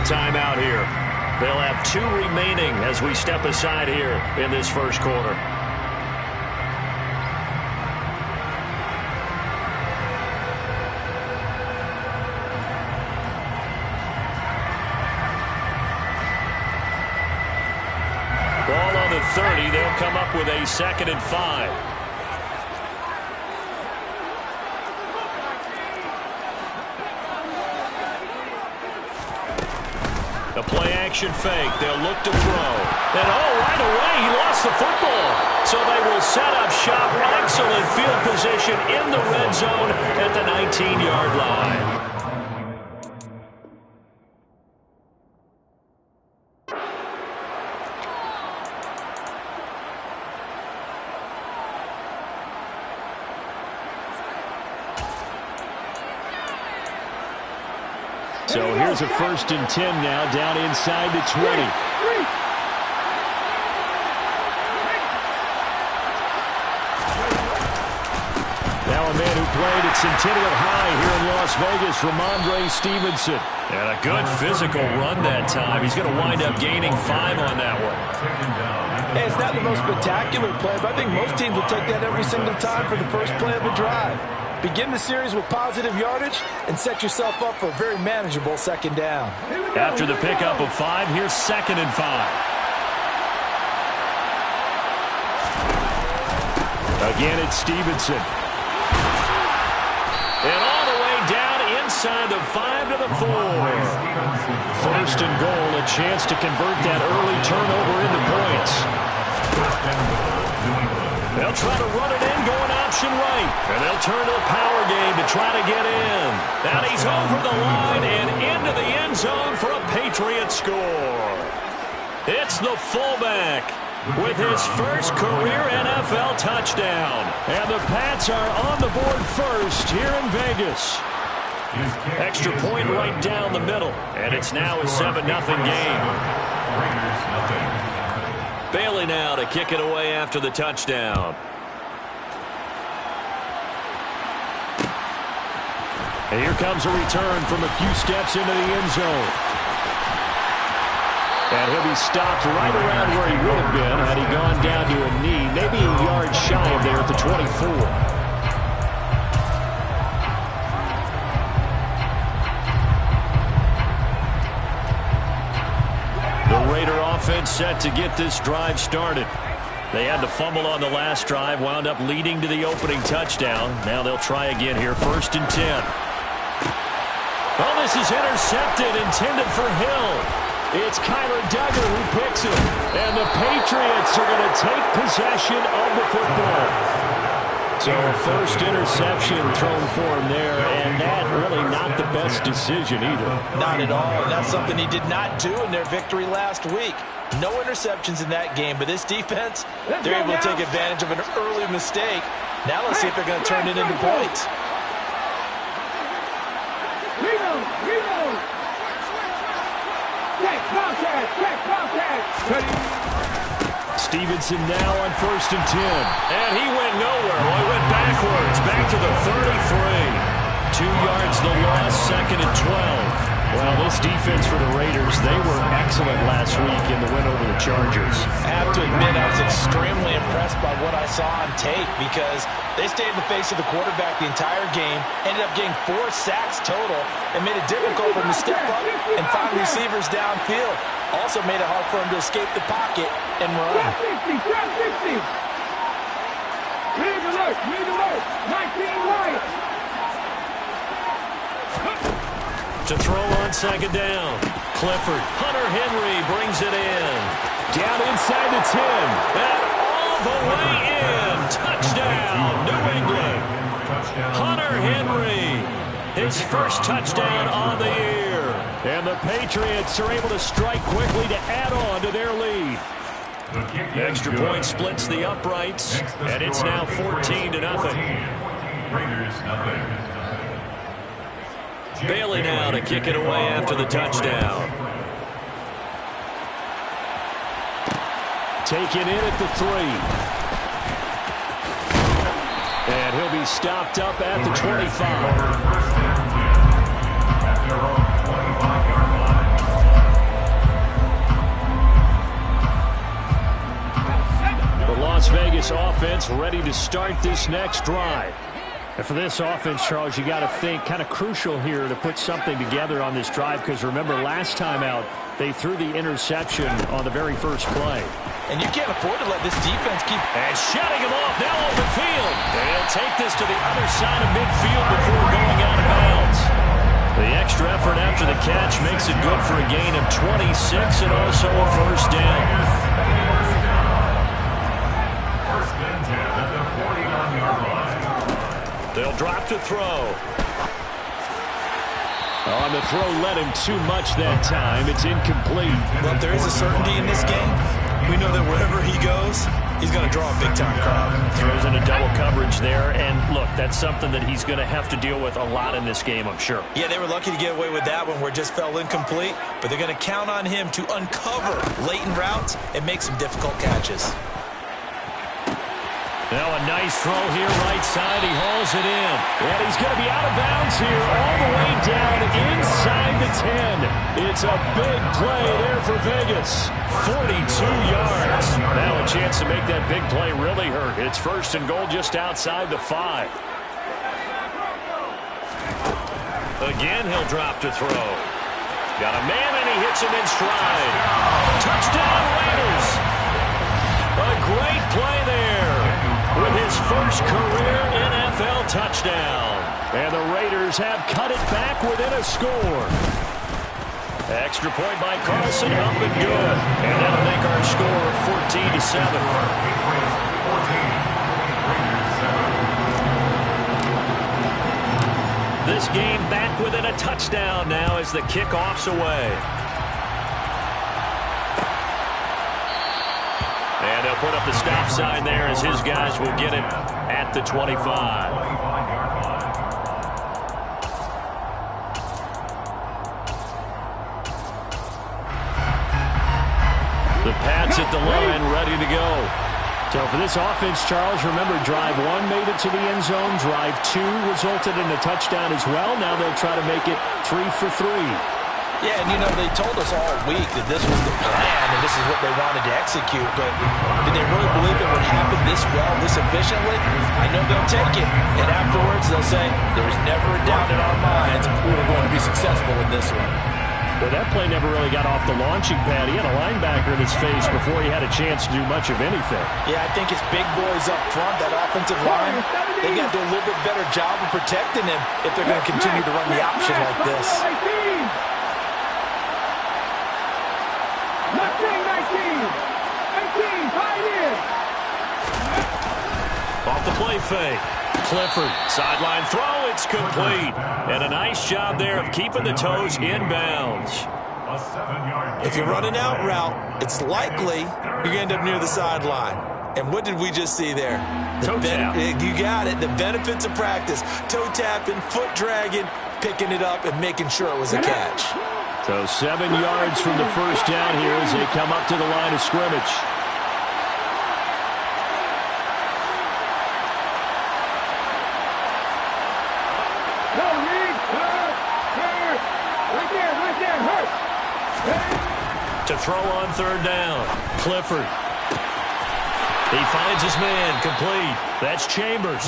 timeout here. They'll have 2 remaining as we step aside here in this first quarter. Ball on the 30. They'll come up with a 2nd and 5. The play-action fake. They'll look to throw. And, right away, he lost the football. So they will set up shop. Excellent field position in the red zone at the 19-yard line. So here's a 1st and 10 now, down inside the 20. Now a man who played at Centennial High here in Las Vegas, Ramondre Stevenson. And a good physical run that time. He's going to wind up gaining 5 on that one. Hey, it's not the most spectacular play, but I think most teams will take that every single time for the first play of a drive. Begin the series with positive yardage and set yourself up for a very manageable 2nd down. After the pickup of 5, here's 2nd and 5. Again, it's Stevenson. And all the way down inside the 5 to the 4. 1st and goal, a chance to convert that early turnover into points. They'll try to run it in, going option right. And they'll turn to the power game to try to get in. And he's over the line and into the end zone for a Patriot score. It's the fullback with his first career NFL touchdown. And the Pats are on the board first here in Vegas. Extra point right down the middle. And it's now a 7-0 game. Bailey now to kick it away after the touchdown. And here comes a return from a few steps into the end zone. And he'll be stopped right around where he would have been had he gone down to a knee, maybe a yard shy of there at the 24. Offense set to get this drive started. They had to fumble on the last drive, wound up leading to the opening touchdown. Now they'll try again here, 1st and 10. Oh, this is intercepted, intended for Hill. It's Kyler Duggar who picks it. And the Patriots are going to take possession of the football. So first interception thrown for him there, and that really not the best decision either. Not at all, and that's something he did not do in their victory last week. No interceptions in that game, but this defense, they're able to take advantage of an early mistake. Now let's see if they're going to turn it into points. Stevenson now on 1st and 10. And he went nowhere. Well, he went backwards, back to the 33. 2 yards the loss, 2nd and 12. Well, this defense for the Raiders, they were excellent last week in the win over the Chargers. I have to admit, I was extremely impressed by what I saw on tape because they stayed in the face of the quarterback the entire game, ended up getting 4 sacks total, and made it difficult for him to step up and find receivers downfield. Also made it hard for him to escape the pocket and run. 60. Lead alert. 19 right. To throw on 2nd down. Clifford. Hunter Henry brings it in. Down inside the 10. And all the way in. Touchdown, New England. Hunter Henry. His first touchdown on the year. And the Patriots are able to strike quickly to add on to their lead. The extra point splits the uprights. And it's now 14-0. Raiders nothing. Bailey now to kick it away after the touchdown. Taken in at the 3. And he'll be stopped up at the 25. offense ready to start this next drive. And for this offense, Charles, you got to think kind of crucial here to put something together on this drive, because remember last time out they threw the interception on the very first play. And you can't afford to let this defense keep... And shutting him off now on the field. They'll take this to the other side of midfield before going out of bounds. The extra effort after the catch makes it good for a gain of 26 and also a first down. First and 10 at the 49-yard line. They'll drop to throw. On the throw, led him too much that time. It's incomplete. Well, if there is a certainty in this game, we know that wherever he goes, he's going to draw a big-time crowd. Throws into double coverage there, and look, that's something that he's going to have to deal with a lot in this game, I'm sure. Yeah, they were lucky to get away with that one where it just fell incomplete, but they're going to count on him to uncover latent routes and make some difficult catches. Now a nice throw here, right side. He hauls it in. And he's going to be out of bounds here all the way down inside the 10. It's a big play there for Vegas. 42 yards. Now a chance to make that big play really hurt. It's 1st and goal just outside the 5. Again, he'll drop to throw. Got a man, and he hits him in stride. Touchdown, Raiders. A great play there with his first career NFL touchdown. And the Raiders have cut it back within a score. Extra point by Carlson, up and good. And that'll make our score 14-7. This game back within a touchdown now as the kickoff's away. And they'll put up the stop sign there as his guys will get it at the 25. The Pats at the line, ready to go. So for this offense, Charles, remember drive 1 made it to the end zone. Drive 2 resulted in a touchdown as well. Now they'll try to make it 3 for 3. Yeah, and you know, they told us all week that this was the plan and this is what they wanted to execute, but did they really believe it would happen this well, this efficiently? I know they'll take it, and afterwards they'll say, there's never a doubt in our minds we were going to be successful in this one. Well, that play never really got off the launching pad. He had a linebacker in his face before he had a chance to do much of anything. Yeah, I think it's big boys up front, that offensive line. They've got to do a little bit better job of protecting him if they're going to continue to run the option like this. 19, tight end. Off the play fake. Clifford, sideline throw, it's complete. And a nice job there of keeping the toes inbounds. If you're running out route, it's likely you're going to end up near the sideline. And what did we just see there? Toe tap. You got it. The benefits of practice. Toe tapping, foot dragging, picking it up, and making sure it was a catch. So 7 yards from the first down here as they come up to the line of scrimmage. To throw on 3rd down. Clifford. He finds his man, complete. That's Chambers.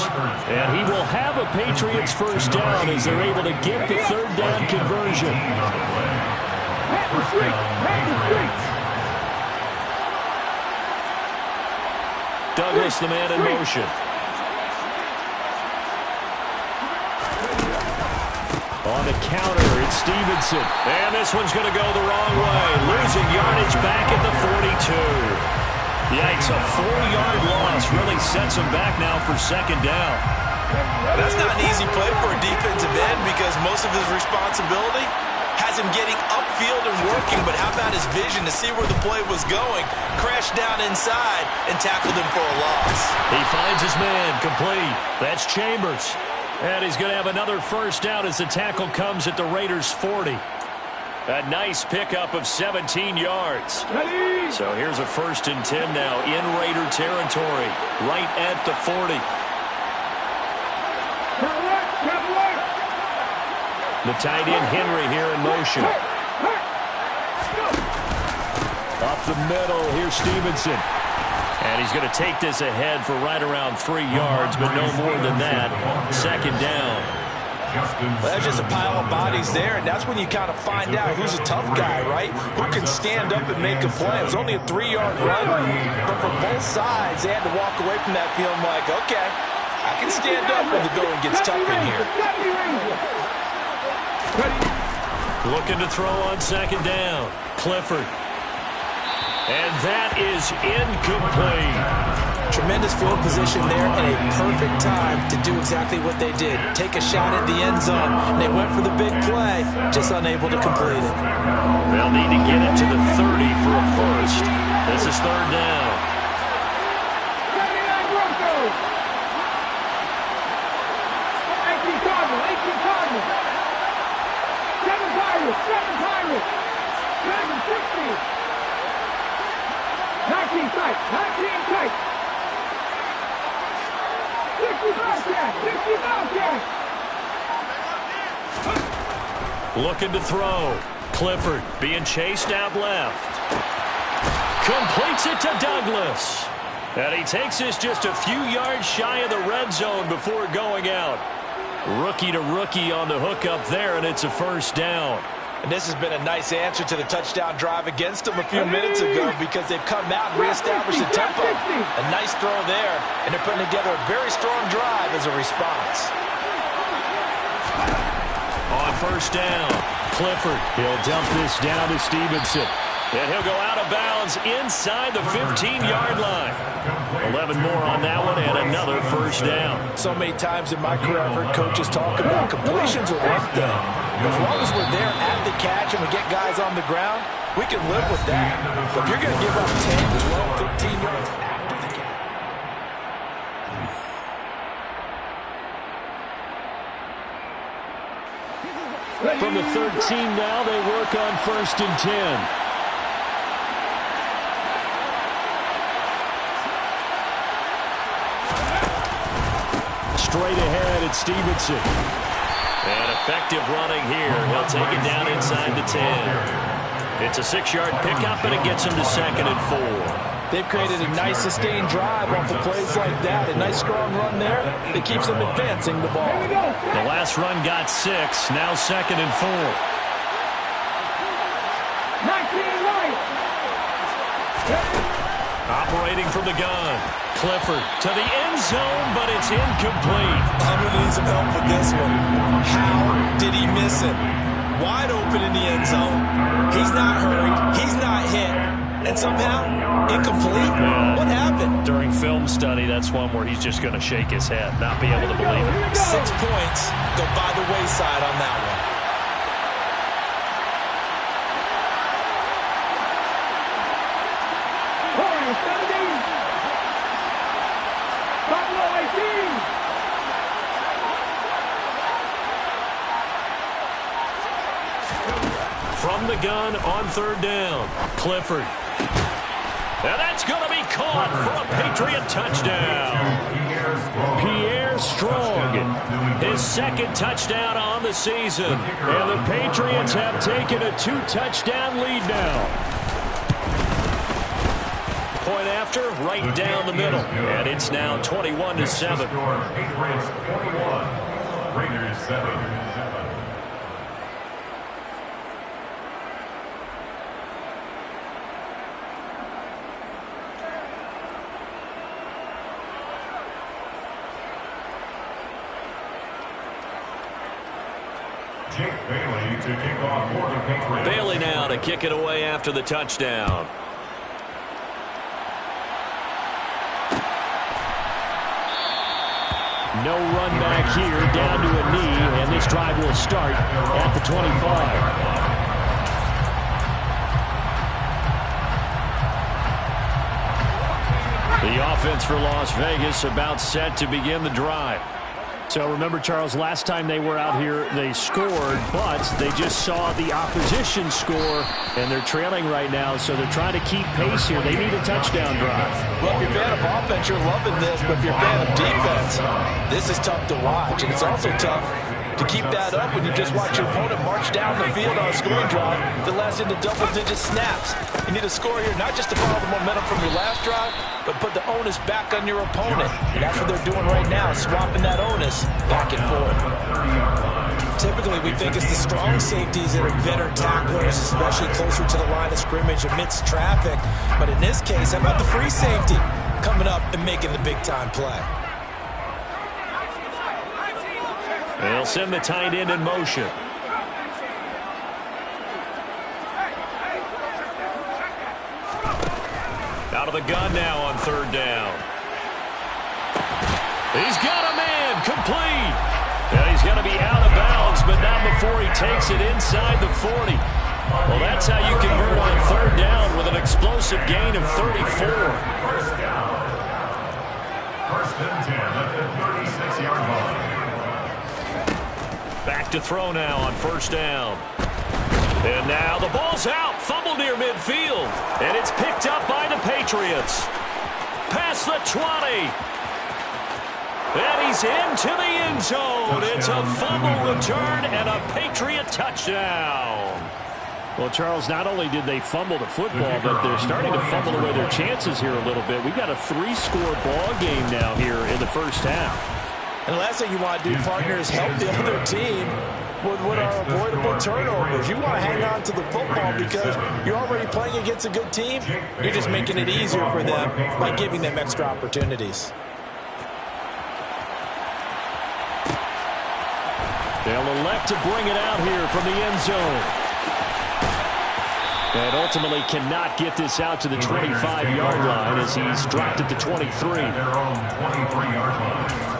And he will have a Patriots first down as they're able to get the 3rd down conversion. Douglas, the man in motion. On the counter, it's Stevenson. And this one's going to go the wrong way. Losing yardage back at the 42. Yikes, a 4-yard loss really sets him back now for 2nd down. That's not an easy play for a defensive end because most of his responsibility has him getting upfield and working, but how about his vision to see where the play was going, crashed down inside, and tackled him for a loss. He finds his man, complete. That's Chambers. And he's going to have another first down as the tackle comes at the Raiders' 40. A nice pickup of 17 yards. Ready? So here's a 1st and 10 now in Raider territory, right at the 40. The tight end Henry here in motion. Up the middle, here's Stevenson. And he's going to take this ahead for right around 3 yards, but no more than that. Second down. Well, there's just a pile of bodies there, and that's when you kind of find out who's a tough guy, right? Who can stand up and make a play. It was only a 3-yard run, but for both sides, they had to walk away from that feeling like, okay, I can stand up when the going gets tough in here. Looking to throw on second down. Clifford. And that is incomplete. Tremendous field position there and a perfect time to do exactly what they did. Take a shot at the end zone. And they went for the big play, just unable to complete it. They'll need to get it to the 30 for a first. This is third down. Looking to throw. Clifford being chased out left. Completes it to Douglas. And he takes this just a few yards shy of the red zone before going out. Rookie to rookie on the hook up there, and it's a first down. And this has been a nice answer to the touchdown drive against them a few minutes ago because they've come out and reestablished the tempo. A nice throw there, and they're putting together a very strong drive as a response. On first down, Clifford. He'll dump this down to Stevenson. And he'll go out of bounds inside the 15-yard line. 11 more on that one and another first down. So many times in my career I've heard coaches talk about completions are one thing. As long as we're there at the catch and we get guys on the ground, we can live with that. But if you're going to give up 10, 12, 15 yards after the catch. From the 13 now, they work on first and 10. Straight ahead, it's Stevenson. And effective running here. He'll take it down inside the 10. It's a 6-yard pickup, and it gets him to second and 4. They've created a nice sustained drive off of plays like that. A nice strong run there that keeps them advancing the ball. The last run got 6. Now second and 4. Operating from the gun. Clifford to the end zone, but it's incomplete. I'm going to need some help with this one. How did he miss it? Wide open in the end zone. He's not hurried. He's not hit. And somehow, incomplete? Yeah. What happened? During film study, that's one where he's just going to shake his head, not be able to believe it. 6 points go by the wayside on that one. From the gun on third down, Clifford. And that's going to be caught for a Patriot touchdown. Pierre Strong, his second touchdown on the season. And the Patriots have taken a 2-touchdown lead now. Point after, right down the middle. And it's now 21-7. Patriots 21, Raiders 7. Bailey to kick off for the Patriots. Bailey now to kick it away after the touchdown. No run back here, down to a knee, and this drive will start at the 25. The offense for Las Vegas about set to begin the drive. So remember, Charles, last time they were out here, they scored, but they just saw the opposition score, and they're trailing right now, so they're trying to keep pace here. They need a touchdown drive. Well, if you're a fan of offense, you're loving this, but if you're a fan of defense, this is tough to watch, and it's also tough to keep that up when you just watch your opponent march down the field on a scoring drive that lasts into double-digit snaps. You need a score here not just to follow the momentum from your last drive, but put the onus back on your opponent. And that's what they're doing right now, swapping that onus back and forth. Typically, we think it's the strong safeties that are better tacklers, especially closer to the line of scrimmage amidst traffic. But in this case, how about the free safety coming up and making the big-time play? They'll send the tight end in motion. Out of the gun now on third down. He's got a man, complete. And he's going to be out of bounds, but not before he takes it inside the 40. Well, that's how you convert on third down with an explosive gain of 34. First down. First and 10 at the 36-yard line. Back to throw now on first down. And now the ball's out. Fumble near midfield. And it's picked up by the Patriots. Past the 20. And he's into the end zone. It's a fumble return and a Patriot touchdown. Well, Charles, not only did they fumble the football, but they're starting to fumble away their chances here a little bit. We've got a 3-score ball game now here in the first half. And the last thing you want to do, partner, is help the other team with what are avoidable turnovers. You want to hang on to the football because you're already playing against a good team. You're just making it easier for them by giving them extra opportunities. They'll elect to bring it out here from the end zone. And ultimately cannot get this out to the 25-yard line as he's dropped at the 23. At their own 23-yard line.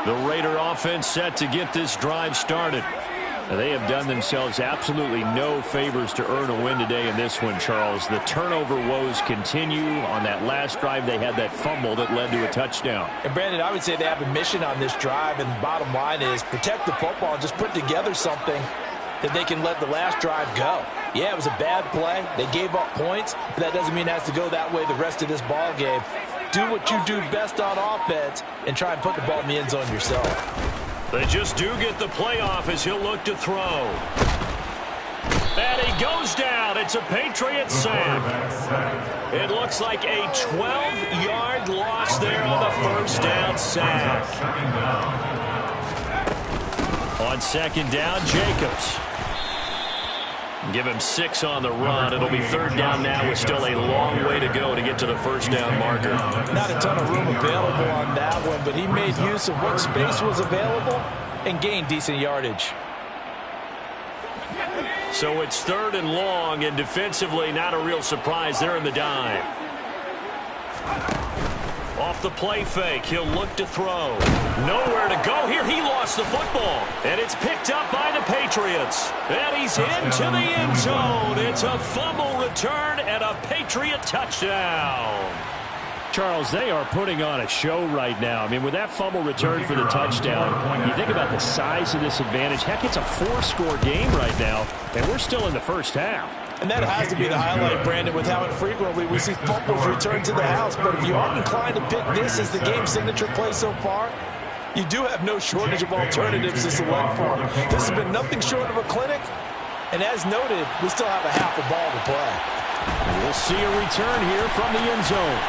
The Raider offense set to get this drive started. Now, they have done themselves absolutely no favors to earn a win today in this one, Charles. The turnover woes continue. On that last drive, they had that fumble that led to a touchdown. And, Brandon, I would say they have a mission on this drive, and the bottom line is protect the football and just put together something that they can let the last drive go. Yeah, it was a bad play. They gave up points, but that doesn't mean it has to go that way the rest of this ball game. Do what you do best on offense and try and put the ball in the end zone yourself. They just do get the playoff as he'll look to throw. And he goes down. It's a Patriot sack. It looks like a 12-yard loss there on the first down sack. On second down, Jacobs. Give him 6 on the run. It'll be third down now with still a long way to go to get to the first down marker. Not a ton of room available on that one, but he made use of what space was available and gained decent yardage. So it's third and long, and defensively not a real surprise there in the dime. Off the play fake, he'll look to throw. Nowhere to go here. He lost the football. And it's picked up by the Patriots. And he's into the end zone. It's a fumble return and a Patriot touchdown. Charles, they are putting on a show right now. I mean, with that fumble return for the touchdown, you think about the size of this advantage. Heck, it's a 4-score game right now, and we're still in the first half. And that has to be the highlight, Brandon, with how infrequently we see fumbles return to the house. But if you aren't inclined to pick this as the game signature play so far, you do have no shortage of alternatives to select from. This has been nothing short of a clinic. And as noted, we still have a half a ball to play. We'll see a return here from the end zone.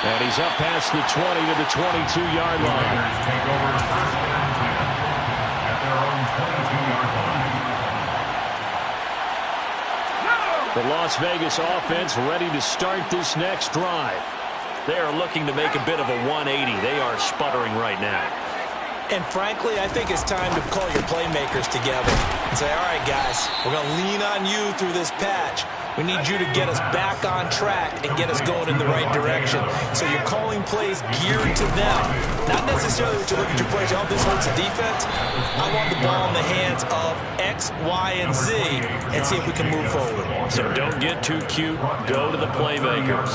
And he's up past the 20 to the 22-yard line. Take over first and 10 at their own 22-yard line. The Las Vegas offense ready to start this next drive. They are looking to make a bit of a 180. They are sputtering right now. And frankly, I think it's time to call your playmakers together and say, all right, guys, we're going to lean on you through this patch. We need you to get us back on track and get us going in the right direction. So you're calling plays geared to them. Not necessarily that you look at your plays, oh, this hurts the defense. I want the ball in the hands of X, Y, and Z and see if we can move forward. So don't get too cute. Go to the playmakers.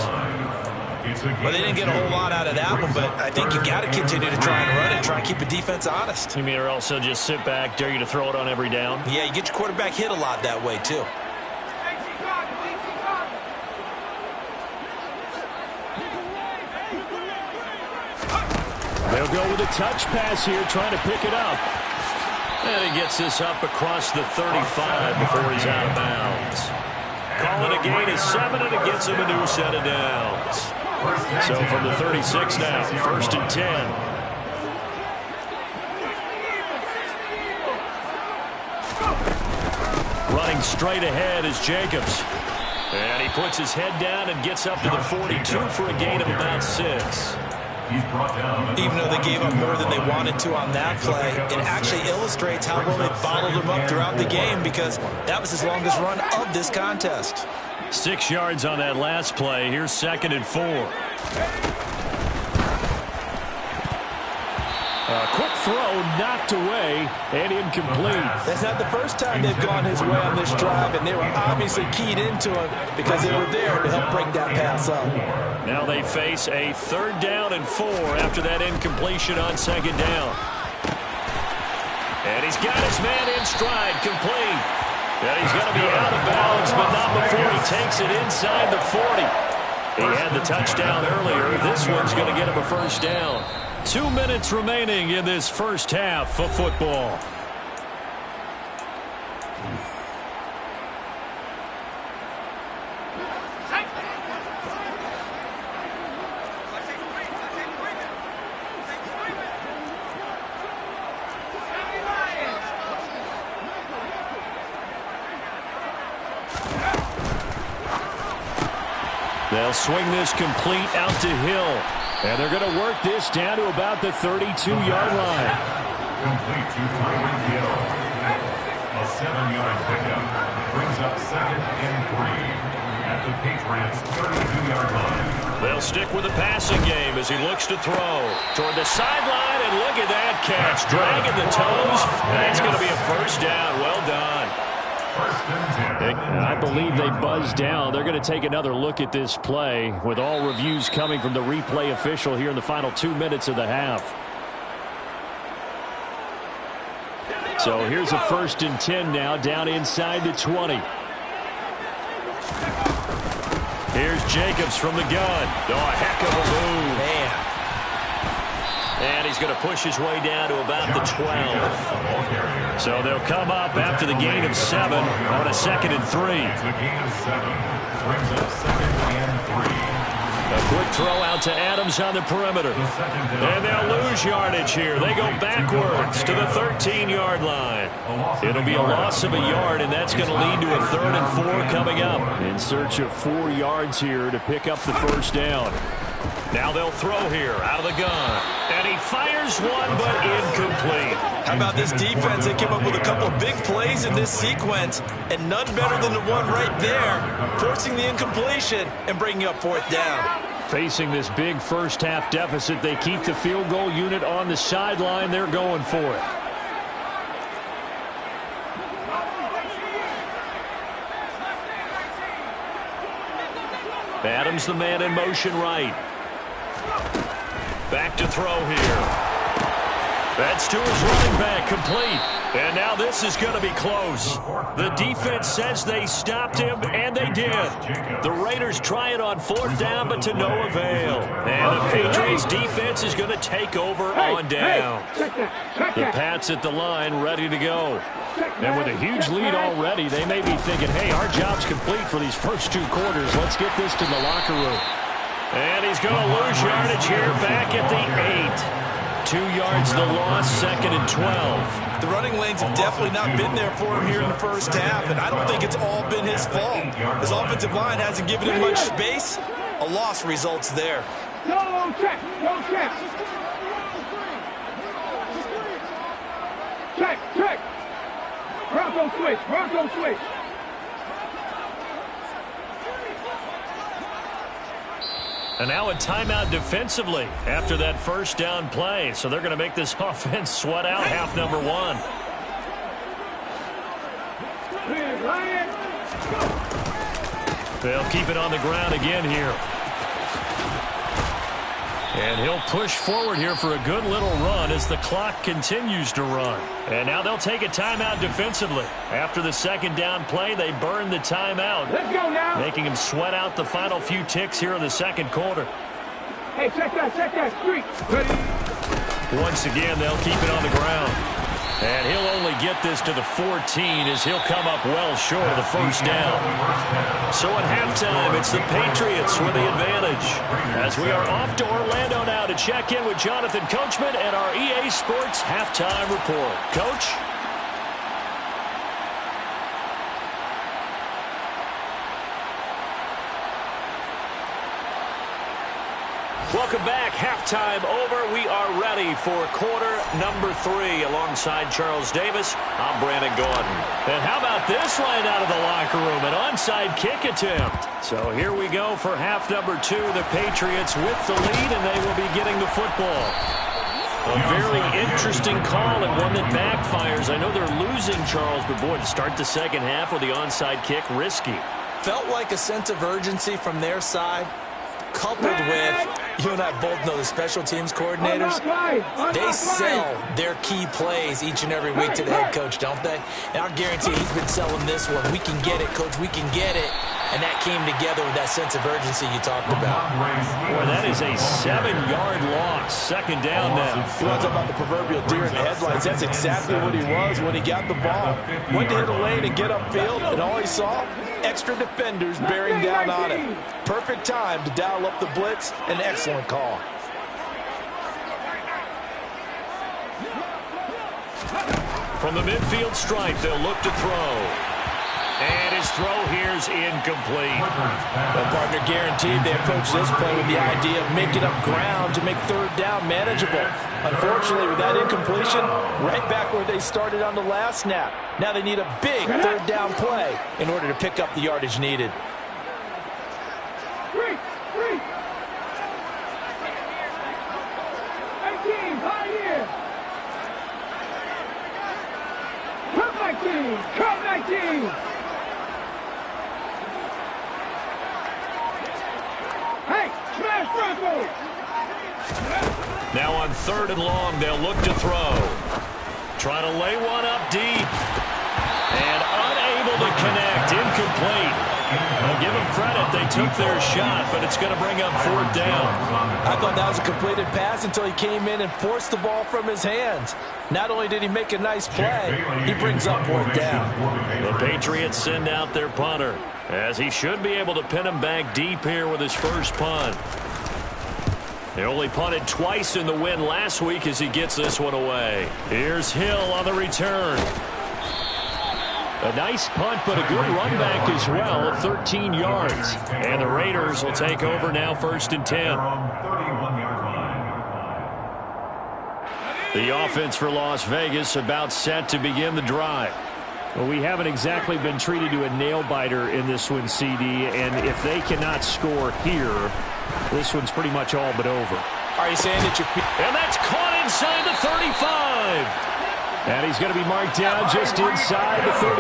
Well, they didn't get a whole lot out of that one, but I think you got to continue to try and run it, try and keep the defense honest. You mean or also just sit back, dare you to throw it on every down? Yeah, you get your quarterback hit a lot that way, too. They'll go with a touch pass here, trying to pick it up. And he gets this up across the 35 before he's out of bounds. Calling a gain of 7, and it gets him a new set of downs. So from the 36 now, 1st and 10. Running straight ahead is Jacobs. And he puts his head down and gets up to the 42 for a gain of about 6. Even though they gave up more than they wanted to on that play, it actually illustrates how well they bottled him up throughout the game, because that was his longest run of this contest. 6 yards on that last play. Here's 2nd and 4. A quick throw knocked away and incomplete. That's not the first time they've gone his way on this drive, and they were obviously keyed into it because they were there to help break that pass up. Now they face a 3rd down and 4 after that incompletion on 2nd down. And he's got his man in stride, complete. And he's going to be out of bounds, but not before he takes it inside the 40. He had the touchdown earlier. This one's going to get him a 1st down. 2 minutes remaining in this first half of football. They'll swing this complete out to Hill. And they're going to work this down to about the 32-yard line. Complete to Tyreek Hill. A 7-yard pickup brings up 2nd and 3 at the Patriots' 32-yard line. They'll stick with the passing game as he looks to throw toward the sideline, and look at that catch, dragging the toes. That's going to be a 1st down. Well done. 1st and 10. I believe they buzzed down. They're going to take another look at this play with all reviews coming from the replay official here in the final 2 minutes of the half. So here's a 1st and 10 now, down inside the 20. Here's Jacobs from the gun. Oh, a heck of a move. Man. And he's going to push his way down to about the 12. So they'll come up after the gain of 7 on a 2nd and 3. The gain of 7 brings up 2nd and 3. A quick throw out to Adams on the perimeter. And they'll lose yardage here. They go backwards to the 13-yard line. It'll be a loss of a yard, and that's going to lead to a 3rd and 4 coming up. In search of 4 yards here to pick up the 1st down. Now they'll throw here out of the gun. And he fires one, but incomplete. How about this defense? They came up with a couple of big plays in this sequence, and none better than the one right there, forcing the incompletion and bringing up 4th down. Facing this big first half deficit, they keep the field goal unit on the sideline. They're going for it. Adams, the man in motion right. Back to throw here. That's to his running back, complete. And now this is going to be close. The defense says they stopped him, and they did. The Raiders try it on 4th down, but to no avail. And the Patriots defense is going to take over on down. The Pats at the line, ready to go. And with a huge lead already, they may be thinking, hey, our job's complete for these first 2 quarters. Let's get this to the locker room. And he's going to lose yardage here back at the 8. 2 yards the loss, 2nd and 12. The running lanes have definitely not been there for him here in the first half, and I don't think it's all been his fault. His offensive line hasn't given him much space. A loss results there. Go check, go check. Check. Bronco switch. And now a timeout defensively after that 1st down play. So they're going to make this offense sweat out half number 1. They'll keep it on the ground again here. And he'll push forward here for a good little run as the clock continues to run. And now they'll take a timeout defensively. After the 2nd down play, they burn the timeout. Let's go now. Making him sweat out the final few ticks here in the 2nd quarter. Hey, check that streak. Ready? Once again, they'll keep it on the ground. And he'll only get this to the 14 as he'll come up well short of the first down. So at halftime, it's the Patriots with the advantage. As we are off to Orlando now to check in with Jonathan Coachman and our EA Sports Halftime Report. Coach? Welcome back. Halftime over. We are ready for quarter number 3. Alongside Charles Davis, I'm Brandon Gordon. And how about this right out of the locker room? An onside kick attempt. So here we go for half number 2. The Patriots with the lead, and they will be getting the football. A very interesting call and one that backfires. I know they're losing, Charles, but boy, to start the second half with the onside kick, risky. Felt like a sense of urgency from their side, coupled with, you and I both know the special teams coordinators, they sell their key plays each and every week to the head coach, don't they? And I guarantee he's been selling this one. We can get it, coach, we can get it. And that came together with that sense of urgency you talked about. Boy, that is a 7-yard loss. Second down now. You want to talk about the proverbial deer in the headlights? That's exactly what he was when he got the ball. Went to hit a lane and get upfield, and all he saw, extra defenders bearing down on him. Perfect time to dial up the blitz. An excellent call. From the midfield stripe, they'll look to throw. And his throw here is incomplete. Well, partner, guaranteed they approach this play with the idea of making up ground to make third down manageable. Unfortunately, with that incompletion, right back where they started on the last snap. Now they need a big third down play in order to pick up the yardage needed. 3. 18, high here. Come 19. Hey, smash Bronco. Now on 3rd and long, they'll look to throw. Try to lay one up deep. And unable to connect. Incomplete. Well, give them credit. They took their shot, but it's going to bring up 4th down. I thought that was a completed pass until he came in and forced the ball from his hands. Not only did he make a nice play, he brings up 4th down. The Patriots send out their punter, as he should be able to pin him back deep here with his first punt. They only punted twice in the win last week as he gets this one away. Here's Hill on the return. A nice punt, but a good run back as well of 13 yards. And the Raiders will take over now 1st and 10. The offense for Las Vegas about set to begin the drive. Well, we haven't exactly been treated to a nail-biter in this one, CD, and if they cannot score here, this one's pretty much all but over. Are you saying that And that's caught inside the 35. And he's going to be marked down just inside the 35.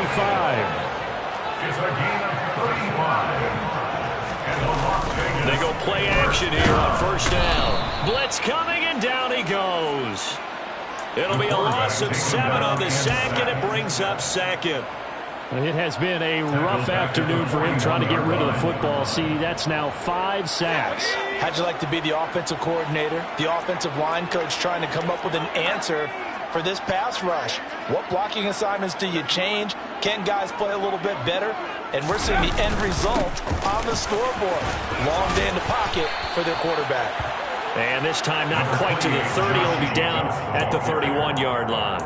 It's a gain of 35. They go play action here on 1st down. Blitz coming, and down he goes. It'll be a loss of 7 on the sack, and it brings up 2nd. It has been a rough afternoon for him trying to get rid of the football. See, that's now 5 sacks. How'd you like to be the offensive coordinator, the offensive line coach trying to come up with an answer for this pass rush? What blocking assignments do you change? Can guys play a little bit better? And we're seeing the end result on the scoreboard. Long day in the pocket for their quarterback. And this time not quite to the 30. He'll be down at the 31-yard line.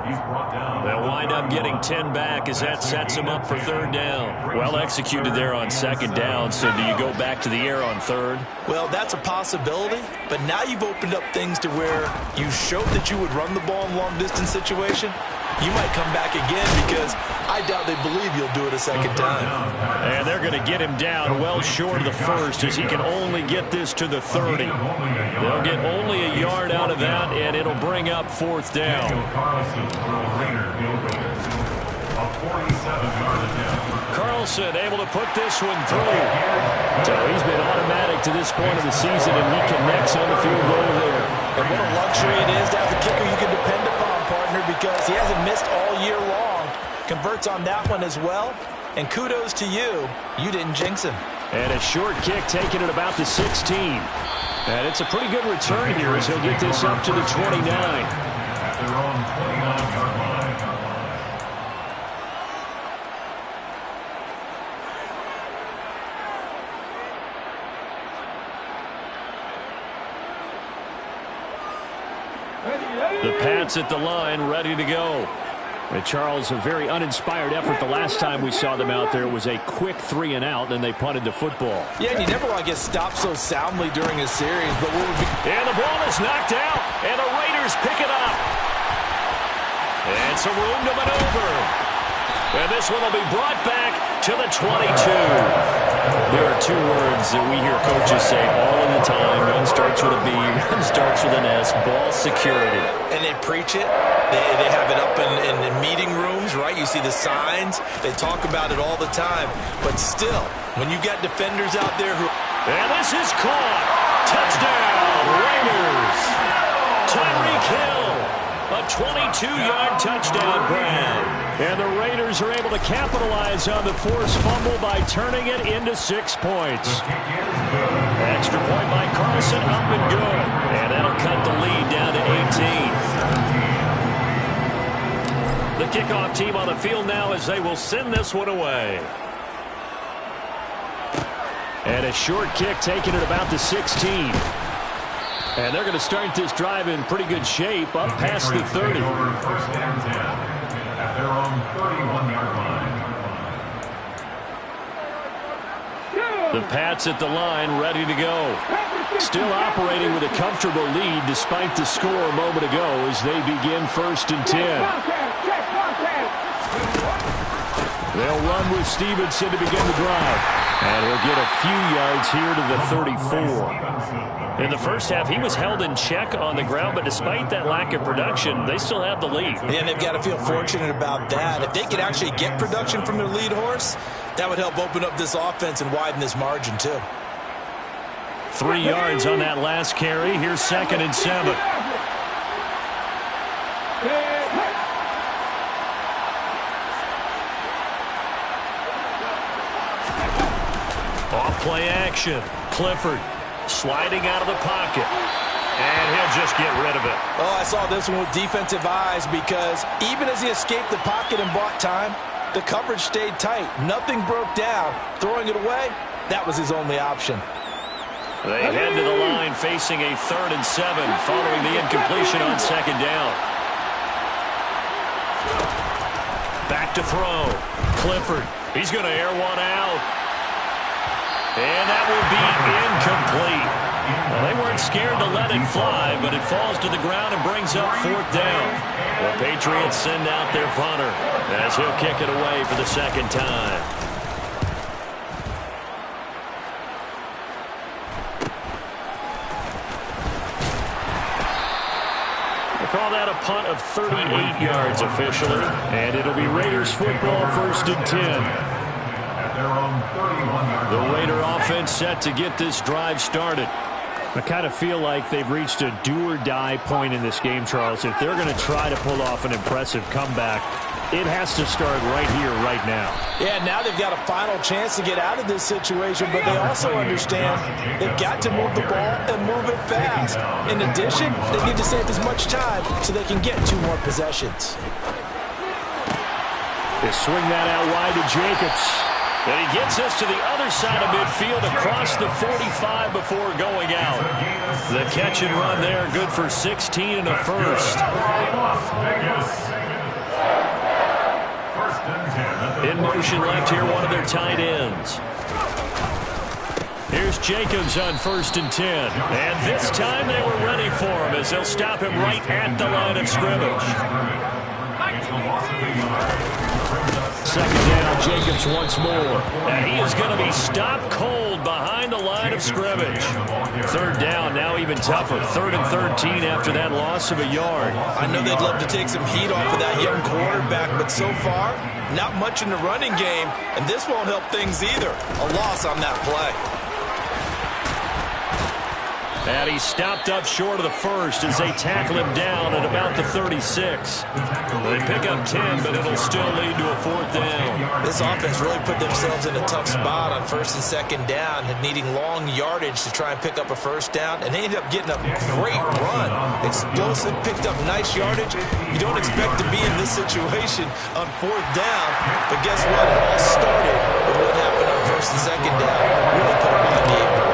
They'll wind up getting 10 back as that sets him up for 3rd down. Well executed there on 2nd down. So do you go back to the air on 3rd? Well, that's a possibility. But now you've opened up things to where you showed that you would run the ball in long-distance situation. You might come back again because I doubt they believe you'll do it a 2nd time. And they're going to get him down well short of the 1st as he can only get this to the 30. They'll get only a yard out of that, and it'll bring up 4th down. Carlson able to put this one through. So he's been automatic to this point of the season, and he connects on the field goal there. And what a luxury it is to have a kicker you can depend upon, partner, because he hasn't missed all year long. Converts on that one as well. And kudos to you. You didn't jinx him. And a short kick taken at about the 16. And it's a pretty good return here as he'll get this up to the 29. At their own 29-yard line. The Pats at the line, ready to go. And Charles, a very uninspired effort the last time we saw them out there was a quick 3 and out, and they punted the football. Yeah, and you never want to get stopped so soundly during a series, but what would be... And the ball is knocked out, and the Raiders pick it up. And some room to maneuver. And this one will be brought back to the 22. There are two words that we hear coaches say all of the time. One starts with a B, one starts with an S, ball security. And they preach it. They have it up in meeting rooms, right? You see the signs. They talk about it all the time. But still, when you got defenders out there who... And this is caught. Touchdown, Raiders. Tyreek Hill. A 22-yard touchdown grab. And the Raiders are able to capitalize on the forced fumble by turning it into 6 points. Extra point by Carlson, up and good. And that'll cut the lead down to 18. The kickoff team on the field now as they will send this one away. And a short kick taken at about the 16. And they're going to start this drive in pretty good shape up past the 30. First and 10 at their own 31-yard line. The Pats at the line, ready to go. Still operating with a comfortable lead despite the score a moment ago as they begin first and 10. They'll run with Stevenson to begin the drive. And he'll get a few yards here to the 34. In the first half, he was held in check on the ground, but despite that lack of production, they still have the lead. And they've got to feel fortunate about that. If they could actually get production from their lead horse, that would help open up this offense and widen this margin, too. 3 yards on that last carry. Here's 2nd and 7. Off play action. Clifford sliding out of the pocket. And he'll just get rid of it. Oh, I saw this one with defensive eyes because even as he escaped the pocket and bought time, the coverage stayed tight. Nothing broke down. Throwing it away, that was his only option. They head to the line facing a 3rd and 7 following the incompletion on 2nd down. Back to throw. Clifford. He's going to air one out. And that will be incomplete. Well, they weren't scared to let it fly, but it falls to the ground and brings up 4th down. The Patriots send out their punter as he'll kick it away for the 2nd time. Call that a punt of 38 yards officially. And it'll be Raiders football, 1st and 10. The Raider offense set to get this drive started. I kind of feel like they've reached a do-or-die point in this game, Charles. If they're going to try to pull off an impressive comeback, it has to start right here, right now. Yeah, now they've got a final chance to get out of this situation, but they also understand they've got to move the ball and move it fast. In addition, they need to save as much time so they can get 2 more possessions. They swing that out wide to Jacobs. And he gets us to the other side of midfield across the 45 before going out. The catch and run there, good for 16 and a first. In motion left here, one of their tight ends. Here's Jacobs on 1st and 10. And this time they were ready for him as they'll stop him right at the line of scrimmage. 2nd down, Jacobs once more. And he is going to be stopped cold behind the line of scrimmage. 3rd down, now even tougher. 3rd and 13 after that loss of a yard. I know they'd love to take some heat off of that young quarterback, but so far, not much in the running game, and this won't help things either. A loss on that play. And he stopped up short of the first as they tackle him down at about the 36. They pick up 10, but it'll still lead to a 4th down. This offense really put themselves in a tough spot on 1st and 2nd down, needing long yardage to try and pick up a 1st down, and they ended up getting a great run. Explosive, picked up nice yardage. You don't expect to be in this situation on 4th down, but guess what? It all started with what happened on 1st and 2nd down. Really put them behind the 8 ball.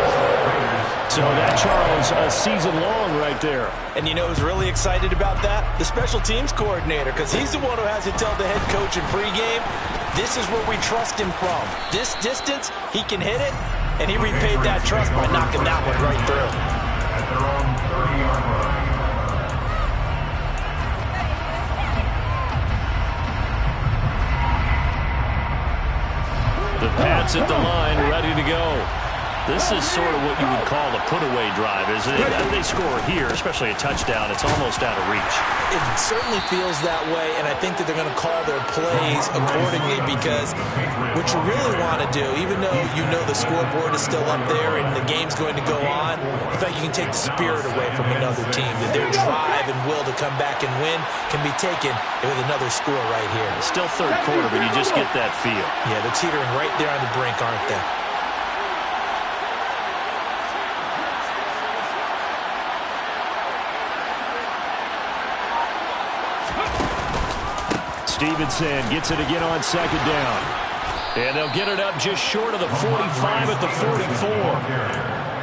So that, Charles, a season long right there. And you know who's really excited about that? The special teams coordinator, because he's the one who has to tell the head coach in pregame, this is where we trust him from. This distance, he can hit it, and he repaid that trust by knocking that one right through. At their own 30-yard line. The Pats at the line, ready to go. This is sort of what you would call a put-away drive, isn't it? They score here, especially a touchdown. It's almost out of reach. It certainly feels that way, and I think that they're going to call their plays accordingly, because what you really want to do, even though you know the scoreboard is still up there and the game's going to go on, I think you can take the spirit away from another team, that their drive and will to come back and win can be taken with another score right here. It's still third quarter, but you just get that feel. Yeah, they're teetering right there on the brink, aren't they? Stevenson gets it again on 2nd down. And they'll get it up just short of the 45 at the 44.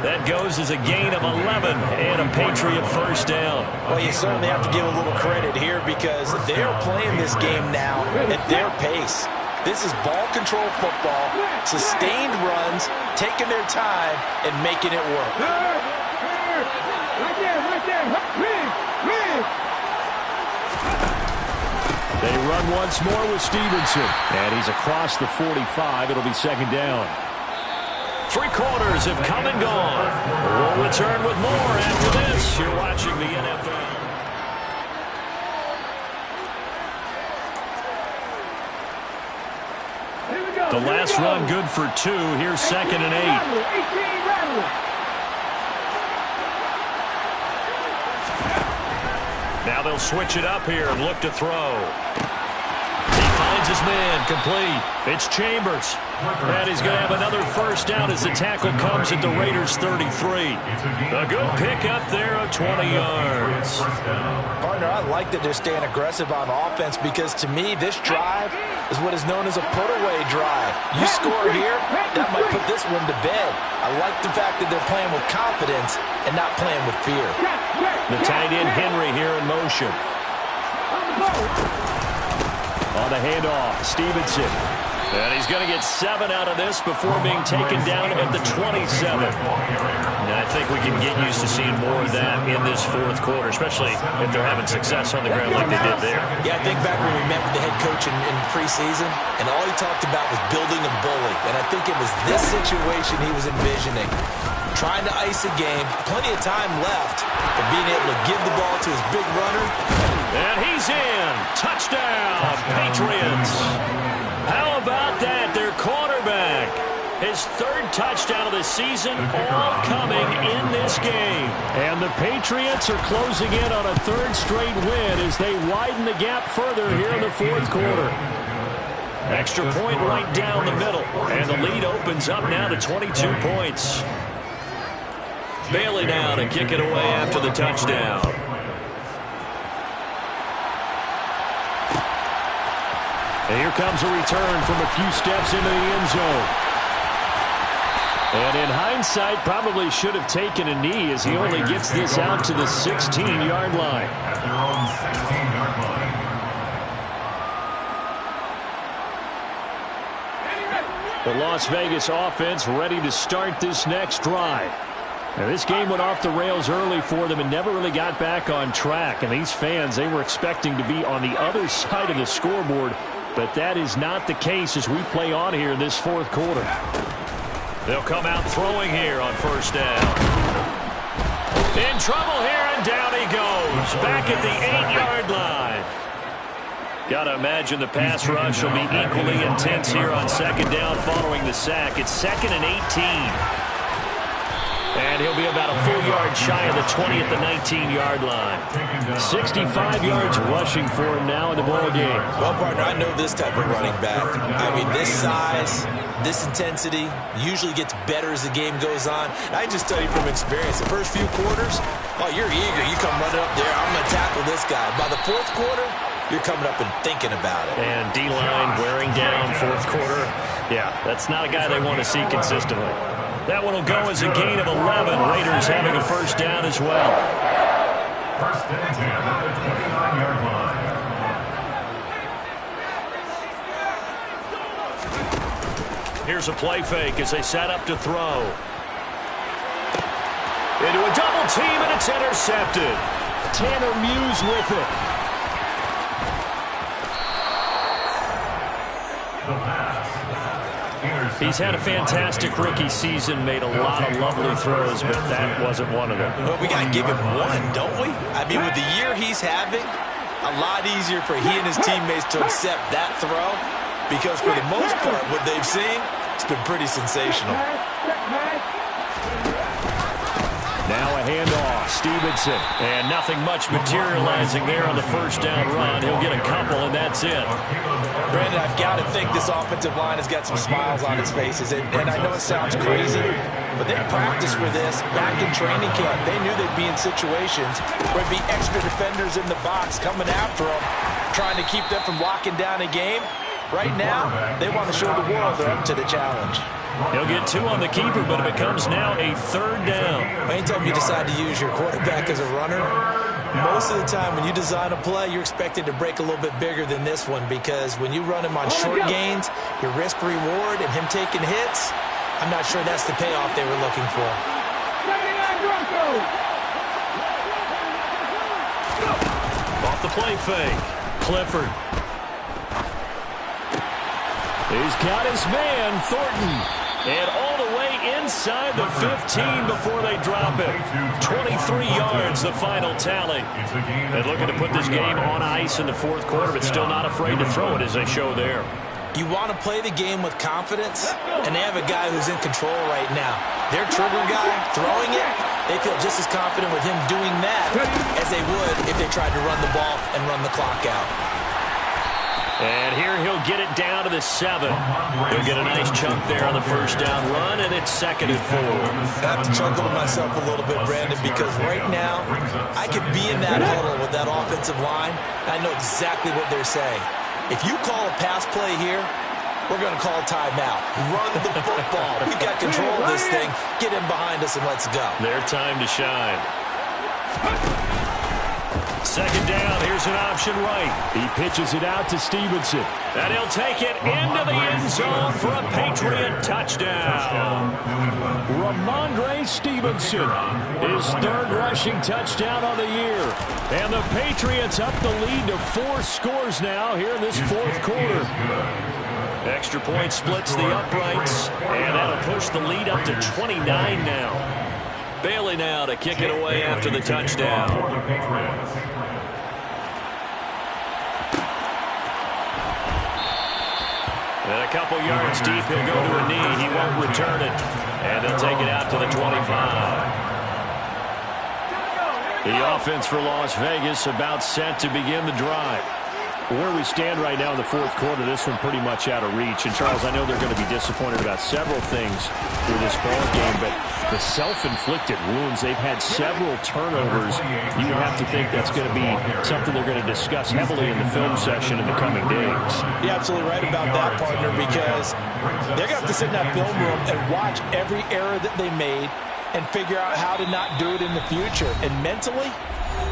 That goes as a gain of 11 and a Patriot 1st down. Well, you certainly have to give a little credit here, because they're playing this game now at their pace. This is ball control football, sustained runs, taking their time, and making it work. Right there, right there. Win. They run once more with Stevenson. And he's across the 45. It'll be 2nd down. 3 quarters have come and gone. We'll return with more after this. You're watching the NFL. The last run good for 2. Here's 2nd and 8. Now they'll switch it up here and look to throw. He finds his man, complete. It's Chambers. And he's going to have another 1st down as the tackle comes at the Raiders' 33. A good pickup there of 20 yards. Partner, I like that they're staying aggressive on offense, because to me, this drive is what is known as a put-away drive. You score here, that might put this one to bed. I like the fact that they're playing with confidence and not playing with fear. The tight end Henry here in motion. On the handoff, Stevenson. And he's going to get 7 out of this before being taken down at the 27. And I think we can get used to seeing more of that in this 4th quarter, especially if they're having success on the ground like they did there. Yeah, I think back when we met with the head coach in preseason, and all he talked about was building a bully. And I think it was this situation he was envisioning. Trying to ice a game, plenty of time left, but being able to give the ball to his big runner. And he's in. Touchdown, Patriots. How about that? Their quarterback. His 3rd touchdown of the season, all coming in this game. And the Patriots are closing in on a 3rd straight win as they widen the gap further here in the 4th quarter. Extra point right down the middle. And the lead opens up now to 22 points. Bailey now to kick it away after the touchdown. And here comes a return from a few steps into the end zone. And in hindsight, probably should have taken a knee as he only gets this out to the 16-yard line. At their own 16-yard line. The Las Vegas offense ready to start this next drive. Now, this game went off the rails early for them and never really got back on track. And these fans, they were expecting to be on the other side of the scoreboard. But that is not the case as we play on here in this 4th quarter. They'll come out throwing here on 1st down. In trouble here, and down he goes. Back at the 8-yard line. Got to imagine the pass rush will be equally intense here on 2nd down following the sack. It's 2nd and 18. And he'll be about a full yard shy of the 20 at the 19-yard line. 65 yards rushing for him now in the ball game. Well, partner, I know this type of running back. I mean, this size, this intensity usually gets better as the game goes on. I just tell you from experience, the first few quarters, oh, you're eager. You come running up there, I'm going to tackle this guy. By the fourth quarter, you're coming up and thinking about it. And D-line wearing down fourth quarter. Yeah, that's not a guy they want to see consistently. That one will go as a gain of 11. Raiders having a first down as well. First and 10 at the 29-yard line. Here's a play fake as they set up to throw. Into a double team, and it's intercepted. Tanner Muse with it. The pass. He's had a fantastic rookie season, made a lot of lovely throws, but that wasn't one of them. Well, we got to give him one, don't we? I mean, with the year he's having, a lot easier for he and his teammates to accept that throw because for the most part, what they've seen, it's been pretty sensational. Now a handoff, Stevenson, and nothing much materializing there on the first down run. He'll get a couple, and that's it. Brandon, I've got to think this offensive line has got some smiles on its faces, and I know it sounds crazy, but they practiced for this back in training camp. They knew they'd be in situations where there'd be extra defenders in the box coming after them, trying to keep them from locking down a game. Right now, they want to show the world they're up to the challenge. He'll get two on the keeper, but it becomes now a third down. Anytime you decide to use your quarterback as a runner, most of the time when you design a play, you're expected to break a little bit bigger than this one because when you run him on short gains, your risk-reward and him taking hits, I'm not sure that's the payoff they were looking for. Off the play fake. Clifford. He's got his man, Thornton. And all the way inside the 15 before they drop it. 23 yards, the final tally. And looking to put this game on ice in the fourth quarter, but still not afraid to throw it as they show there. You want to play the game with confidence, and they have a guy who's in control right now. Their trigger guy, throwing it, they feel just as confident with him doing that as they would if they tried to run the ball and run the clock out. And here he'll get it down to the 7. He'll get a nice chunk there on the first down run, and it's 2nd and 4. I have to chuckle to myself a little bit, Brandon, because right now I could be in that huddle with that offensive line, and I know exactly what they're saying. If you call a pass play here, we're going to call timeout. Run the football. We've got control of this thing. Get in behind us and let's go. Their time to shine. Second down, here's an option right. He pitches it out to Stevenson. And he'll take it into the end zone for a Patriot touchdown. Ramondre Stevenson, his third rushing touchdown on the year. And the Patriots up the lead to 4 scores now here in this fourth quarter. Extra point splits the uprights, and that'll push the lead up to 29 now. Bailey now to kick it away after the touchdown. And a couple yards deep, he'll go to a knee. He won't return it. And they'll take it out to the 25. The offense for Las Vegas about set to begin the drive. Where we stand right now in the fourth quarter, this one pretty much out of reach. And, Charles, I know they're going to be disappointed about several things with this ball game, but the self-inflicted wounds, they've had several turnovers. You would have to think that's going to be something they're going to discuss heavily in the film session in the coming days. You're absolutely right about that, partner, because they're going to have to sit in that film room and watch every error that they made and figure out how to not do it in the future. And mentally,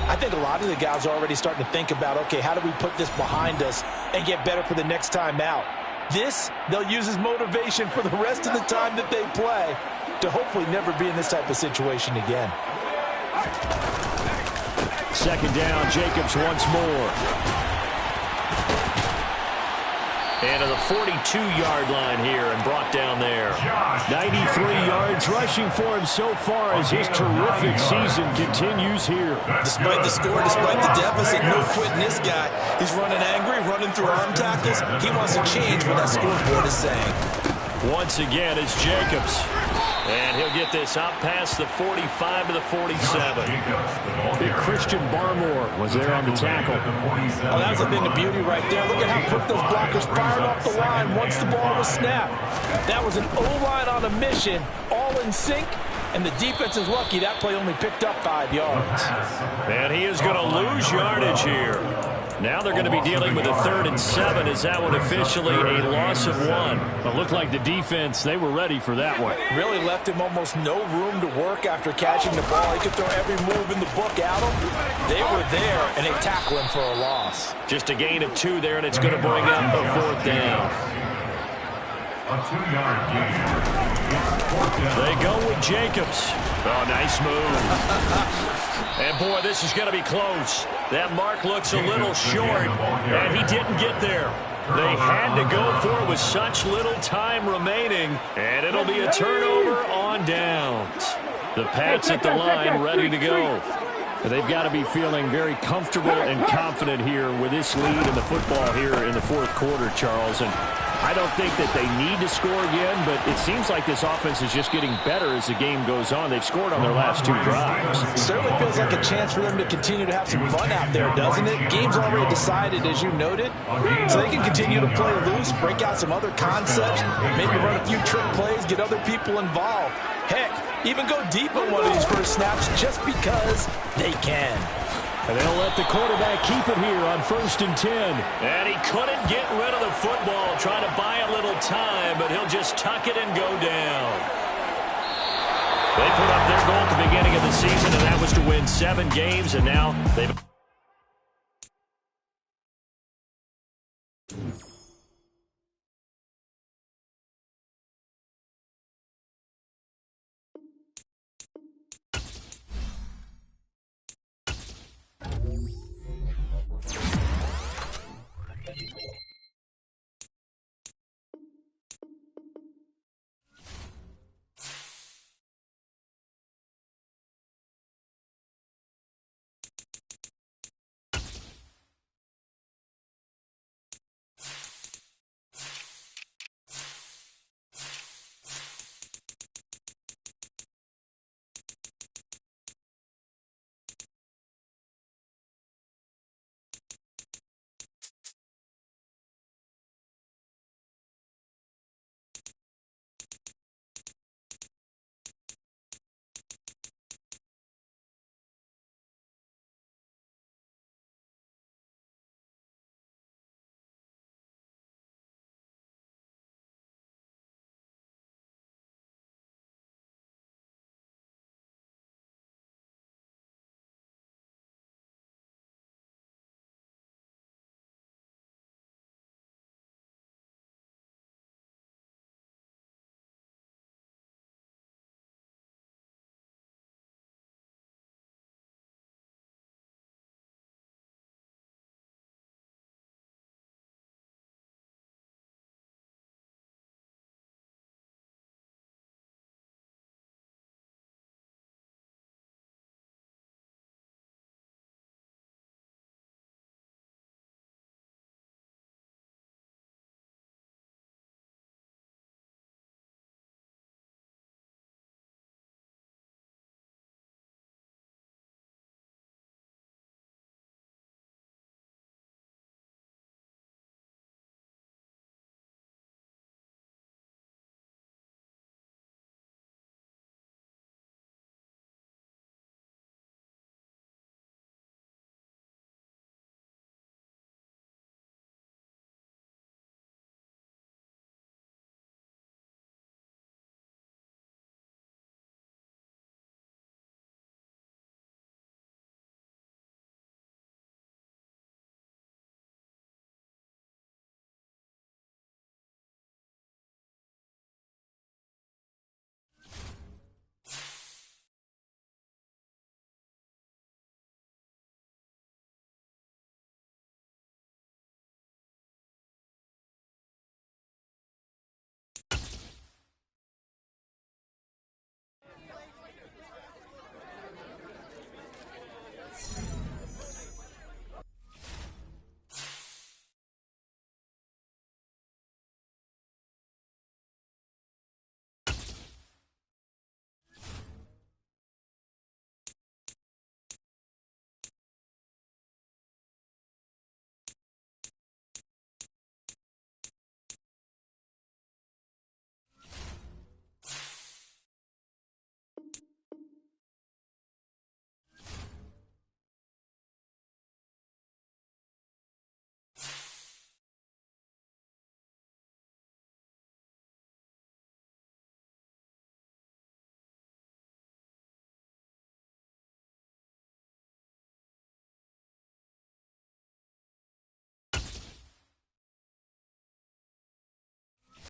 I think a lot of the guys are already starting to think about, okay, how do we put this behind us and get better for the next time out? This, they'll use as motivation for the rest of the time that they play to hopefully never be in this type of situation again. Second down, Jacobs once more. And to the 42-yard line here and brought down there. 93 yards rushing for him so far as his terrific season continues here. Despite the score, despite the deficit, no quitting this guy. He's running angry, running through arm tackles. He wants to change what that scoreboard is saying. Once again, it's Jacobs. And he'll get this out past the 45 to the 47. Big Christian Barmore was there on the tackle. Oh, that's the thing of beauty right there. Look at how quick those blockers fired off the line once the ball was snapped. That was an O-line on a mission, all in sync, and the defense is lucky that play only picked up 5 yards. And he is going to lose yardage here. Now they're going to be dealing with a 3rd and 7. Is that one officially a loss of 1? It looked like the defense, they were ready for that one. Really left him almost no room to work after catching the ball. He could throw every move in the book at him. They were there, and they tackle him for a loss. Just a gain of 2 there, and it's going to bring up a 4th down. A 2-yard gain. They go with Jacobs. Oh, nice move. And, boy, this is going to be close. That mark looks a little short, and he didn't get there. They had to go for it with such little time remaining, and it'll be a turnover on downs. The Pats at the line ready to go. They've got to be feeling very comfortable and confident here with this lead in the football here in the 4th quarter, Charles. And I don't think that they need to score again, but it seems like this offense is just getting better as the game goes on. They've scored on their last 2 drives. It certainly feels like a chance for them to continue to have some fun out there, doesn't it? Game's already decided, as you noted, so they can continue to play loose, break out some other concepts, maybe run a few trick plays, get other people involved. Heck, even go deep on one of these first snaps just because they can. And they'll let the quarterback keep it here on 1st and 10. And he couldn't get rid of the football, trying to buy a little time, but he'll just tuck it and go down. They put up their goal at the beginning of the season, and that was to win 7 games, and now they've